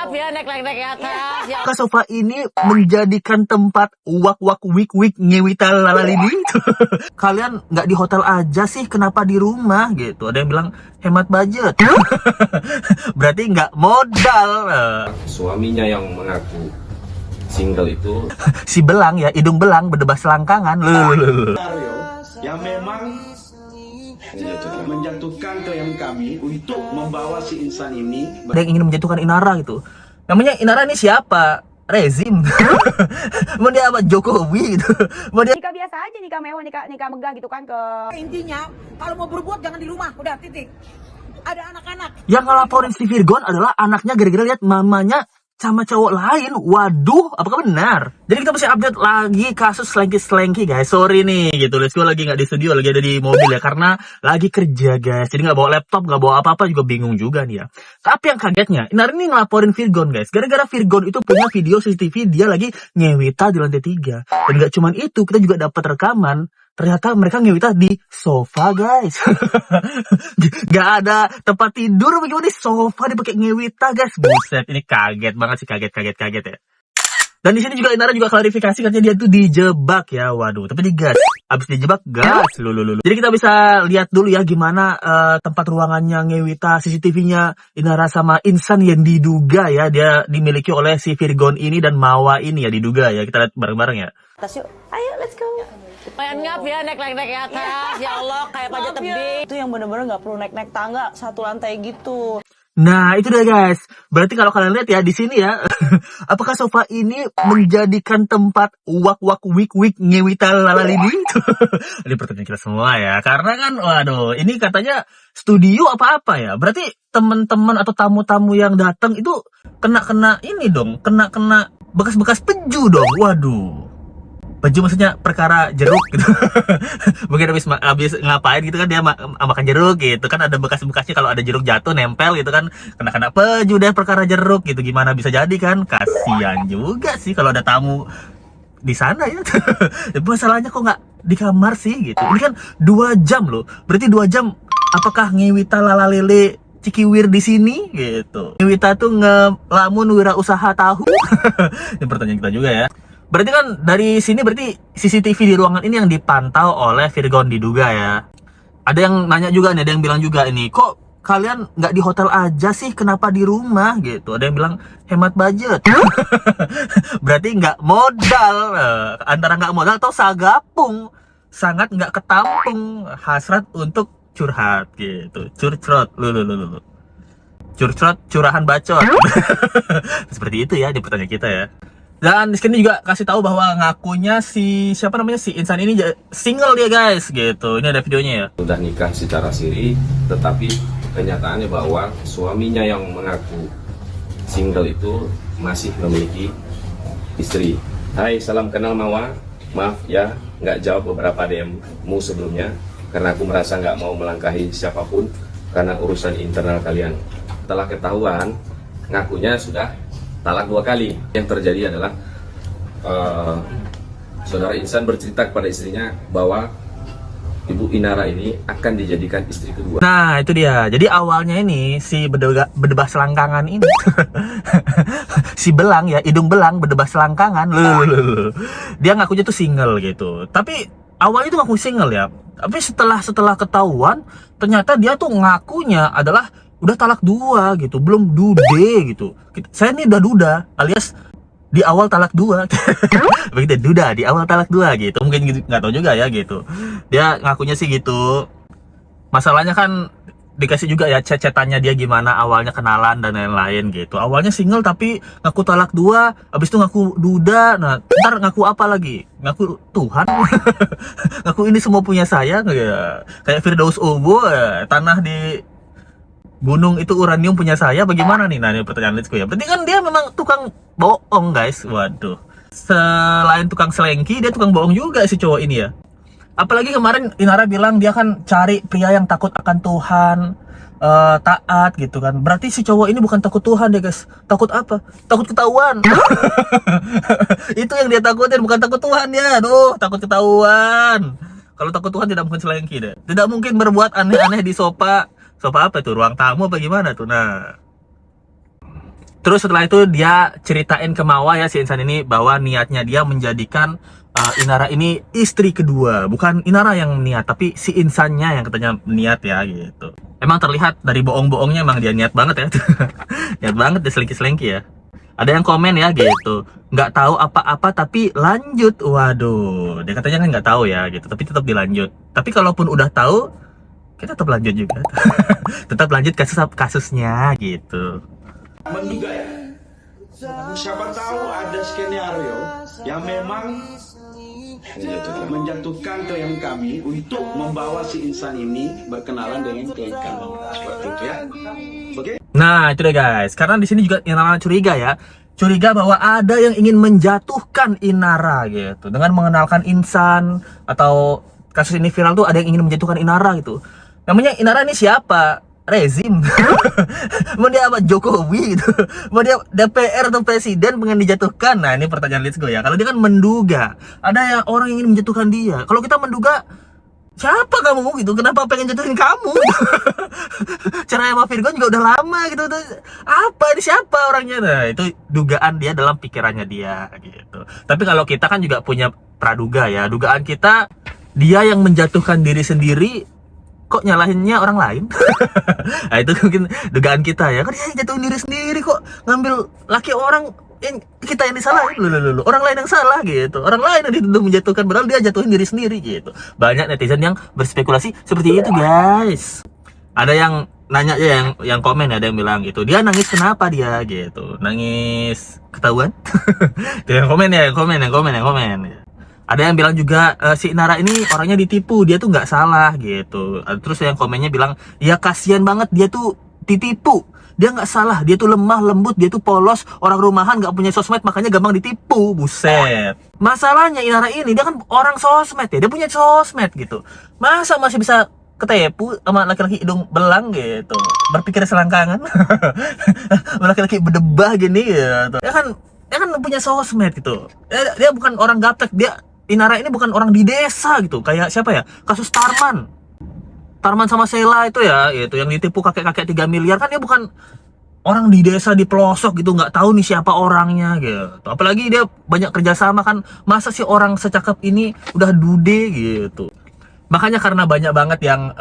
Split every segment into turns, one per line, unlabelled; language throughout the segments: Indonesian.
Anggap ya naik ke atas. Ya.
Sofa ini menjadikan tempat wak-wak wik-wik ngewita lalalini. Kalian nggak di hotel aja sih, kenapa di rumah gitu? Ada yang bilang hemat budget. Berarti nggak modal.
Suaminya yang mengaku single itu
Si belang ya, hidung belang berdebah selangkangan.
Yang memang menjatuhkan klien kami untuk membawa si insan ini.
Ada yang ingin menjatuhkan Inara gitu. Namanya Inara ini siapa? Rezim. Mau dia apa? Jokowi gitu. Mau dia
Nikah biasa aja, nikah mewah, nikah megah gitu kan ke.
Intinya kalau mau berbuat jangan di rumah, udah titik. Ada anak-anak.
yang ngelaporin si Virgon adalah anaknya gara-gara lihat mamanya sama cowok lain. Waduh, apakah benar? Jadi kita masih update lagi kasus selengki guys. Sorry nih gitu, let's go lagi nggak di studio, lagi ada di mobil ya, karena lagi kerja guys. Jadi nggak bawa laptop, nggak bawa apa-apa, juga bingung juga nih ya. Tapi yang kagetnya, Inar ini ngelaporin Virgon guys. Gara-gara Virgon itu punya video CCTV dia lagi ngewita di lantai 3. Dan nggak cuman itu, kita juga dapat rekaman. Ternyata mereka ngewita di sofa guys. Gak ada tempat tidur, bagaimana di sofa dipakai ngewita guys. Buset, ini kaget banget sih, kaget ya. Dan di sini juga Inara juga klarifikasi, katanya dia tuh dijebak ya. Waduh, tapi digas. Abis dijebak gas. Lulu. Jadi kita bisa lihat dulu ya gimana tempat ruangannya ngewita, CCTV-nya Inara sama Insan yang diduga ya dia dimiliki oleh si Virgon ini dan Mawa ini ya, diduga ya. Kita lihat bareng-bareng ya.
Atas yuk, ayo let's go.
Anggap ya naik ke atas. Ya Allah, kayak panjat tebing.
Itu yang bener-bener nggak perlu naik-naik tangga satu lantai gitu.
Nah, itu dia guys. Berarti kalau kalian lihat ya di sini ya, apakah sofa ini menjadikan tempat wak-wak wik-wik ngewita lalalini? Ini pertanyaan kita semua ya. Karena kan, waduh, ini katanya studio apa-apa ya. Berarti teman-teman atau tamu-tamu yang datang itu kena ini dong, kena bekas-bekas peju dong. Waduh. Peju maksudnya perkara jeruk gitu. Mungkin habis ngapain gitu kan dia makan jeruk gitu kan, ada bekas-bekasnya kalau ada jeruk jatuh nempel gitu kan, kena peju deh perkara jeruk gitu. Gimana bisa jadi kan? Kasihan juga sih kalau ada tamu di sana ya. Masalahnya kok nggak di kamar sih gitu. Ini kan 2 jam loh. Berarti 2 jam apakah ngewita lalalele cikiwir di sini gitu. Ngewita tuh ngelamun wirausaha tahu. Ini pertanyaan kita juga ya. Berarti kan dari sini berarti CCTV di ruangan ini yang dipantau oleh Virgon diduga ya. Ada yang nanya juga nih, ada yang bilang juga ini, kok kalian nggak di hotel aja sih, kenapa di rumah gitu. Ada yang bilang hemat budget. Berarti nggak modal, antara nggak modal atau sagapung, sangat nggak ketampung hasrat untuk curhat gitu. Curcrot, lu. Curcrot, curahan bacot. Seperti itu ya di pertanyaan kita ya. Dan di sini juga kasih tahu bahwa ngakunya si siapa namanya, si Insan ini single dia guys gitu. Ini ada videonya ya.
sudah nikah secara siri, tetapi kenyataannya bahwa suaminya yang mengaku single itu masih memiliki istri. Hai, salam kenal Mawa. Maaf ya, nggak jawab beberapa DM-mu sebelumnya karena aku merasa nggak mau melangkahi siapapun karena urusan internal kalian. Setelah ketahuan, ngakunya sudah talak 2 kali. Yang terjadi adalah saudara Insan bercerita kepada istrinya bahwa Ibu Inara ini akan dijadikan istri kedua.
Nah itu dia. Jadi awalnya ini si berdebah selangkangan ini si belang ya, hidung belang berdebah selangkangan. Dia ngakunya tuh single gitu. Tapi awalnya tuh ngaku single ya. Tapi setelah ketahuan ternyata dia tuh ngakunya adalah udah talak 2 gitu, belum dude gitu. Saya nih udah duda, alias di awal talak 2. Begitu, duda di awal talak 2 gitu. Mungkin gitu, nggak tahu juga ya gitu. Dia ngakunya sih gitu. Masalahnya kan dikasih juga ya chat-chatannya dia gimana awalnya kenalan dan lain-lain gitu. Awalnya single tapi ngaku talak 2, habis itu ngaku duda. Nah, ntar ngaku apa lagi? Ngaku Tuhan. Ngaku ini semua punya saya ya. Kayak Firdaus Obo ya, tanah di gunung itu uranium punya saya, bagaimana nih? Nah ini pertanyaan let's go ya. Berarti kan dia memang tukang bohong guys. Waduh, selain tukang selengki, dia tukang bohong juga si cowok ini ya. Apalagi kemarin Inara bilang dia kan cari pria yang takut akan Tuhan, taat gitu kan. Berarti si cowok ini bukan takut Tuhan deh guys. Takut apa? Takut ketahuan. Itu yang dia takutin, bukan takut Tuhan ya. Aduh, takut ketahuan. Kalau takut Tuhan tidak mungkin selengki deh. Tidak mungkin berbuat aneh-aneh di sofa. Sofa apa tuh? Ruang tamu apa gimana tuh? Nah, Terus setelah itu dia ceritain ke Mawa ya, si insan ini, bahwa niatnya dia menjadikan Inara ini istri kedua. Bukan Inara yang niat, tapi si insannya yang katanya niat ya gitu. Emang terlihat dari bohong-bohongnya emang dia niat banget ya. Niat banget dia selengki-selengki ya. Ada yang komen ya gitu, nggak tahu apa-apa tapi lanjut. Waduh, dia katanya kan nggak tahu ya gitu, tapi tetap dilanjut. Tapi kalaupun udah tahu, kita tetap lanjut juga. Tetap lanjut kasusnya gitu.
Menduga ya. Siapa tahu ada skenario yang memang menjatuhkan klien kami untuk membawa si insan ini berkenalan dengan klien kami. Seperti itu ya. Oke.
Nah, itu deh guys. Karena di sini juga Inara curiga ya. Curiga bahwa ada yang ingin menjatuhkan Inara gitu. Dengan mengenalkan insan, atau kasus ini viral tuh ada yang ingin menjatuhkan Inara gitu. Namanya Inara ini siapa? Rezim. Mau dia apa? Jokowi gitu. Mau dia DPR atau presiden pengen dijatuhkan? Nah, ini pertanyaan Let's Go ya. Kalau dia kan menduga ada yang orang yang ingin menjatuhkan dia. Kalau kita menduga, siapa kamu gitu? Kenapa pengen jatuhin kamu? Cerai sama Virgo juga udah lama gitu. Apa ini, siapa orangnya? Nah, itu dugaan dia dalam pikirannya dia gitu. Tapi kalau kita kan juga punya praduga ya. Dugaan kita, dia yang menjatuhkan diri sendiri, kok nyalahinnya orang lain? Nah, itu mungkin dugaan kita ya. Kan dia jatuhin diri sendiri, kok ngambil laki orang, kita yang disalahin. Loh, orang lain yang salah gitu. Orang lain yang dituduh menjatuhkan, padahal dia jatuhin diri sendiri gitu. Banyak netizen yang berspekulasi seperti itu guys. Ada yang nanya ya, yang komen ya, ada yang bilang gitu, dia nangis kenapa dia gitu, nangis ketahuan. Itu yang komen ya, yang komen. Ada yang bilang juga si Inara ini orangnya ditipu, dia tuh nggak salah gitu. Terus yang komennya bilang, ya kasihan banget dia tuh ditipu, dia nggak salah, dia tuh lemah lembut, dia tuh polos, orang rumahan, nggak punya sosmed, makanya gampang ditipu. Buset. Masalahnya Inara ini dia kan orang sosmed ya, dia punya sosmed gitu. Masa masih bisa ketipu sama laki-laki hidung belang gitu, berpikir selangkangan. Laki-laki berdebah gini gitu. Dia kan punya sosmed gitu. Dia bukan orang gaptek. Inara ini bukan orang di desa gitu. Kayak siapa ya? Kasus Tarman sama Sheila itu ya, itu yang ditipu kakek-kakek 3 miliar. Kan dia bukan orang di desa di pelosok gitu, nggak tahu nih siapa orangnya gitu. Apalagi dia banyak kerjasama kan. Masa sih orang secakep ini udah dude gitu. Makanya karena banyak banget yang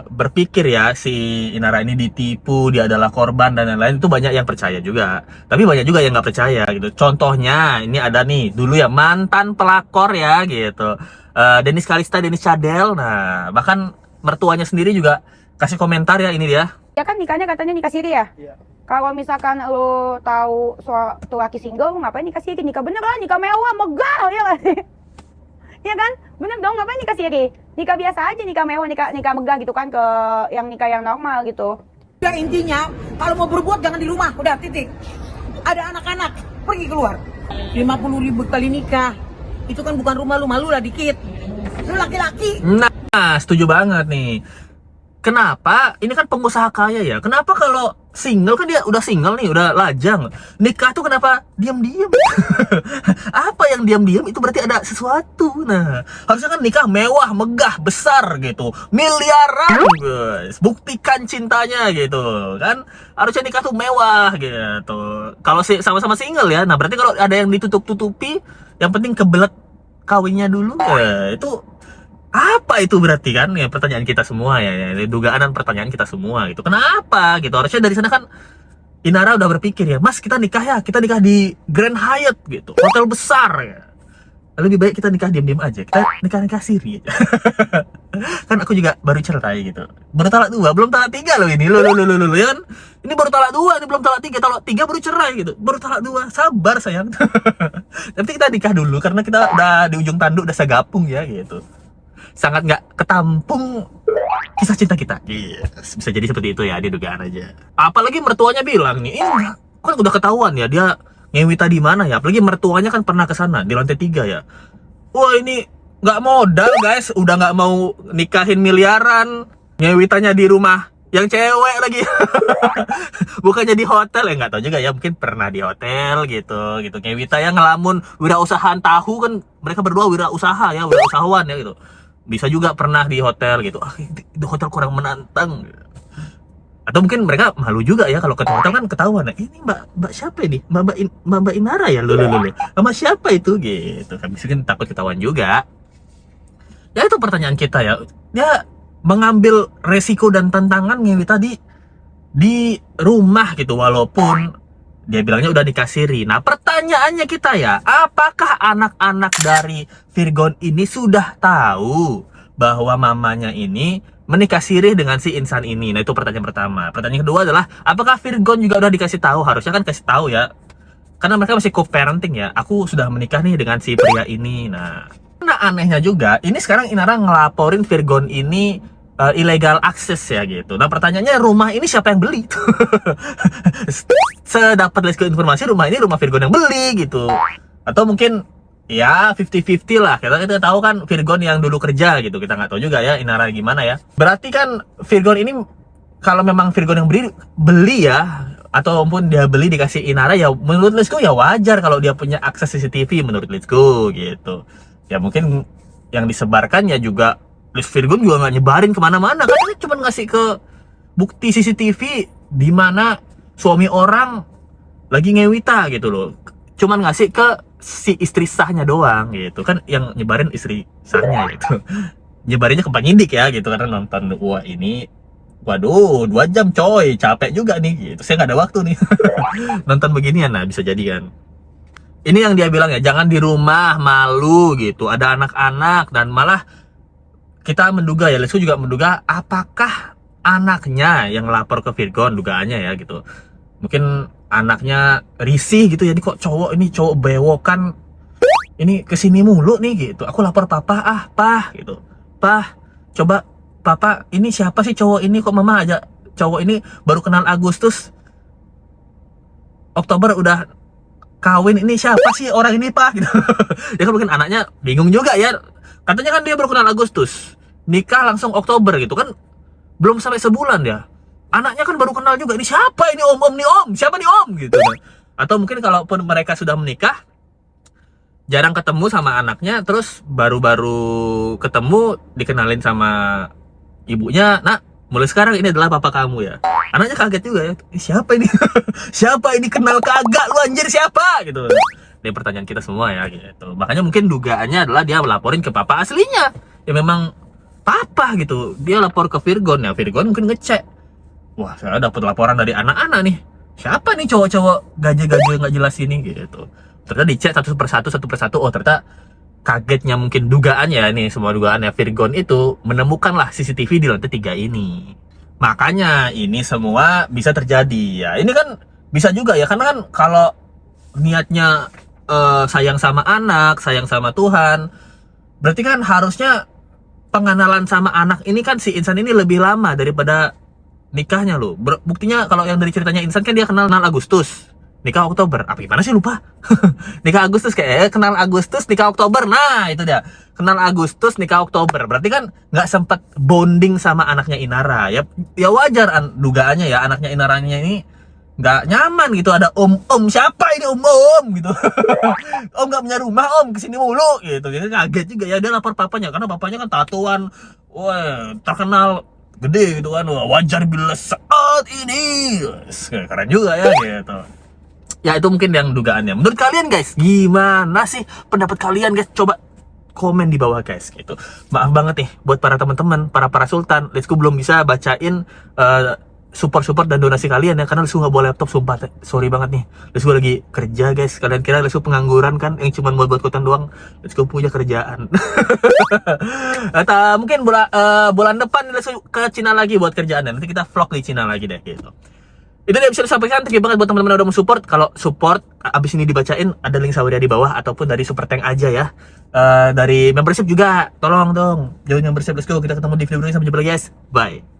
berpikir ya si Inara ini ditipu, dia adalah korban dan lain-lain, itu banyak yang percaya juga. Tapi banyak juga yang nggak percaya gitu. Contohnya ini ada nih dulu ya, mantan pelakor ya gitu, Denis Kalista, Denis Cadel. Nah, bahkan mertuanya sendiri juga kasih komentar ya, ini dia.
Ya kan nikahnya katanya nikah siri ya? Iya. Kalau misalkan lo tahu soal tuh laki single, lo ngapain nikah siri? Nikah bener lah, nikah mewah, megah ya nggak sih? Iya kan? Bener dong, ngapain nikah siri? Nikah biasa aja, nikah mewah, nikah megah gitu kan, ke yang nikah yang normal gitu.
Ya intinya, kalau mau berbuat jangan di rumah, udah titik. Ada anak-anak, pergi keluar. 50.000 kali nikah, itu kan bukan rumah lu, malu lah dikit. Lu laki-laki.
Nah, setuju banget nih. Kenapa? Ini kan pengusaha kaya ya. Kenapa kalau single, kan dia udah single nih, udah lajang. Nikah tuh kenapa diam-diam? Apa yang diam-diam? Itu berarti ada sesuatu. Nah, harusnya kan nikah mewah, megah, besar gitu. Miliaran, guys. Buktikan cintanya gitu. Kan harusnya nikah tuh mewah gitu. Kalau sama-sama single ya. Nah, berarti kalau ada yang ditutup-tutupi, yang penting kebelet kawinnya dulu. Itu apa itu berarti kan ya, pertanyaan kita semua ya, dugaan dan pertanyaan kita semua gitu. Kenapa gitu? Harusnya dari sana kan Inara udah berpikir ya, Mas kita nikah ya, kita nikah di Grand Hyatt gitu, hotel besar ya. Lebih baik kita nikah diam-diam aja, kita nikah siri aja. Kan aku juga baru cerai gitu, baru talak 2, belum talak 3 loh ini, lo ya kan? Ini baru talak 2, ini belum talak 3, talak 3 baru cerai gitu, baru talak 2, sabar sayang. Tapi kita nikah dulu karena kita udah di ujung tanduk, udah segapung ya gitu. Sangat nggak ketampung kisah cinta kita. Yes, bisa jadi seperti itu ya, dia dugaan aja. Apalagi mertuanya bilang nih, kan udah ketahuan ya dia ngewita di mana ya. Apalagi mertuanya kan pernah ke sana di lantai 3 ya. Wah, ini nggak modal guys, udah nggak mau nikahin miliaran, ngewitanya di rumah yang cewek lagi. Bukannya di hotel ya, nggak tahu juga ya, mungkin pernah di hotel gitu. Ngewita yang ngelamun wirausahaan tahu kan, mereka berdua wirausaha ya, wirausahawan ya gitu. Bisa juga pernah di hotel gitu. Di hotel kurang menantang. Atau mungkin mereka malu juga ya kalau ketemu kan ketahuan. Ini mbak siapa ini? Mbak Inara ya? Loh. Sama siapa itu gitu kan? Mungkin takut ketahuan juga. Ya itu pertanyaan kita ya. Dia mengambil resiko dan tantangan ngewi tadi di rumah gitu, walaupun dia bilangnya udah nikah siri. Nah pertanyaannya kita ya, apakah anak-anak dari Virgon ini sudah tahu bahwa mamanya ini menikah siri dengan si insan ini? Nah itu pertanyaan pertama. Pertanyaan kedua adalah, apakah Virgon juga udah dikasih tahu? Harusnya kan kasih tahu ya, karena mereka masih co-parenting ya. Aku sudah menikah nih dengan si pria ini. Nah anehnya juga, ini sekarang Inara ngelaporin Virgon ini illegal access ya gitu. Nah pertanyaannya, rumah ini siapa yang beli? Sedapat Lesko informasi, rumah ini rumah Virgon yang beli gitu. Atau mungkin ya 50-50 lah. Kita tahu kan Virgon yang dulu kerja gitu. Kita nggak tahu juga ya Inara gimana ya. Berarti kan Virgon ini, kalau memang Virgon yang beli ya, ataupun dia beli dikasih Inara, ya menurut Lesko ya wajar kalau dia punya akses CCTV menurut Lesko gitu. Ya mungkin yang disebarkan ya juga Virgon juga nggak nyebarin kemana-mana, kan dia cuma ngasih ke bukti CCTV di mana suami orang lagi ngewita gitu loh, cuman ngasih ke si istri sahnya doang gitu kan, yang nyebarin istri sahnya gitu. Nyebarinnya ke penyidik ya gitu, karena nonton wah ini waduh 2 jam coy, capek juga nih gitu, saya nggak ada waktu nih nonton beginian. Nah bisa jadi kan ini yang dia bilang ya, jangan di rumah malu gitu, ada anak-anak. Dan malah kita menduga ya, Lesko juga menduga apakah anaknya yang lapor ke Virgon, dugaannya ya gitu. Mungkin anaknya risih gitu ya, ini kok cowok ini cowok bewokan ini kesini mulu nih gitu. Aku lapor papa, pah gitu. Pah, coba papa, ini siapa sih cowok ini, kok mama aja cowok ini baru kenal Agustus, Oktober udah kawin, ini siapa sih orang ini pak gitu. Ya kan mungkin anaknya bingung juga ya, katanya kan dia baru kenal Agustus, nikah langsung Oktober gitu kan, belum sampai sebulan ya. Anaknya kan baru kenal juga, ini siapa ini om nih om, siapa nih om gitu. Atau mungkin kalaupun mereka sudah menikah, jarang ketemu sama anaknya, terus baru-baru ketemu dikenalin sama ibunya, nah mulai sekarang ini adalah papa kamu ya. Anaknya kaget juga ya, siapa ini? Siapa ini, kenal kagak lu anjir, siapa gitu. Ini pertanyaan kita semua ya gitu. Makanya mungkin dugaannya adalah dia laporin ke papa aslinya, ya memang papa gitu. Dia lapor ke Virgon ya, Virgon mungkin ngecek, wah saya dapat laporan dari anak-anak nih, siapa nih cowok-cowok gajah-gajah nggak jelas ini gitu. Ternyata dicek satu persatu, oh ternyata kagetnya mungkin dugaannya nih, semua dugaannya Virgon itu menemukanlah CCTV di lantai 3 ini. Makanya ini semua bisa terjadi ya. Ini kan bisa juga ya, karena kan kalau niatnya sayang sama anak, sayang sama Tuhan, berarti kan harusnya pengenalan sama anak ini kan si insan ini lebih lama daripada nikahnya loh. Buktinya kalau yang dari ceritanya insan kan dia kenal Agustus, nikah Oktober. Apa gimana sih, lupa. Nikah Agustus kayak kenal Agustus, nikah Oktober. Nah itu dia, kenal Agustus, nikah Oktober. Berarti kan nggak sempet bonding sama anaknya Inara ya. Ya wajar dugaannya ya, anaknya Inaranya ini nggak nyaman gitu, ada om siapa ini om gitu. Om nggak punya rumah, om kesini mulu gitu. Jadi kaget juga ya, dia lapor papanya karena papanya kan tatoan, wah terkenal gede gitu kan. Wah, wajar bila saat ini keren juga ya gitu. Ya itu mungkin yang dugaannya. Menurut kalian guys, gimana sih pendapat kalian guys? Coba komen di bawah guys gitu. Maaf banget nih buat para teman-teman, para sultan, Lesko belum bisa bacain support dan donasi kalian ya, karena Lesko nggak bawa laptop, sumpah sorry banget nih. Lesko lagi kerja guys. Kalian kira Lesko pengangguran kan, yang cuma buat konten doang? Lesko punya kerjaan. Atau mungkin bulan depan Lesko ke Cina lagi buat kerjaan, nanti kita vlog di Cina lagi deh gitu. Itu dia bisa disampaikan. Thank you banget buat teman-teman yang udah mau support. Kalau support abis ini dibacain, ada link Saweria di bawah, ataupun dari Super Tank aja ya. Dari membership juga tolong dong join membership. Let's go, kita ketemu di video berikutnya. Sampai jumpa lagi guys, bye.